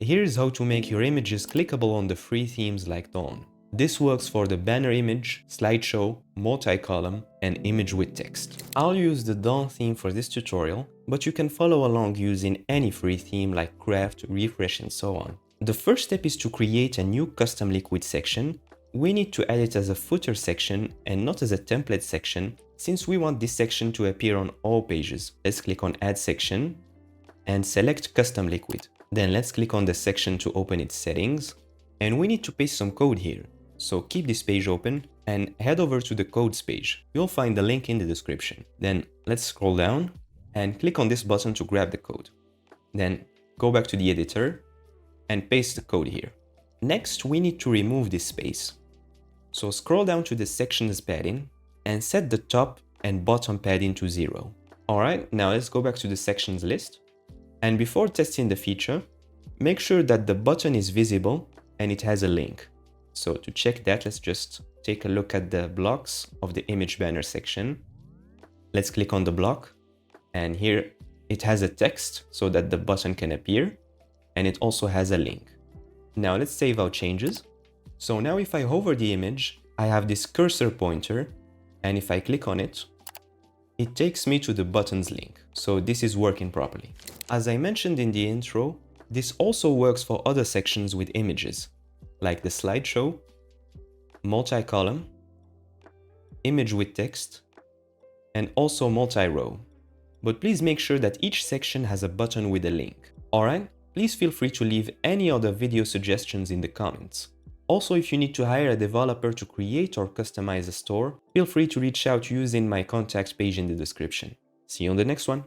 Here's how to make your images clickable on the free themes like Dawn. This works for the banner image, slideshow, multi-column, and image with text. I'll use the Dawn theme for this tutorial, but you can follow along using any free theme like Craft, Refresh, and so on. The first step is to create a new custom liquid section. We need to add it as a footer section and not as a template section, since we want this section to appear on all pages. Let's click on Add Section and select Custom Liquid. Then let's click on the section to open its settings, and we need to paste some code here. So keep this page open and head over to the codes page. You'll find the link in the description. Then let's scroll down and click on this button to grab the code. Then go back to the editor and paste the code here. Next, we need to remove this space. So scroll down to the sections padding and set the top and bottom padding to 0. Alright, now let's go back to the sections list. And before testing the feature, make sure that the button is visible and it has a link. So to check that, let's just take a look at the blocks of the image banner section. Let's click on the block, and here it has a text so that the button can appear, and it also has a link. Now let's save our changes. So now if I hover the image, I have this cursor pointer, and if I click on it, it takes me to the button's link. So this is working properly. As I mentioned in the intro, this also works for other sections with images, like the slideshow, multi-column, image with text, and also multi-row. But please make sure that each section has a button with a link. Alright, please feel free to leave any other video suggestions in the comments. Also, if you need to hire a developer to create or customize a store, feel free to reach out using my contact page in the description. See you on the next one.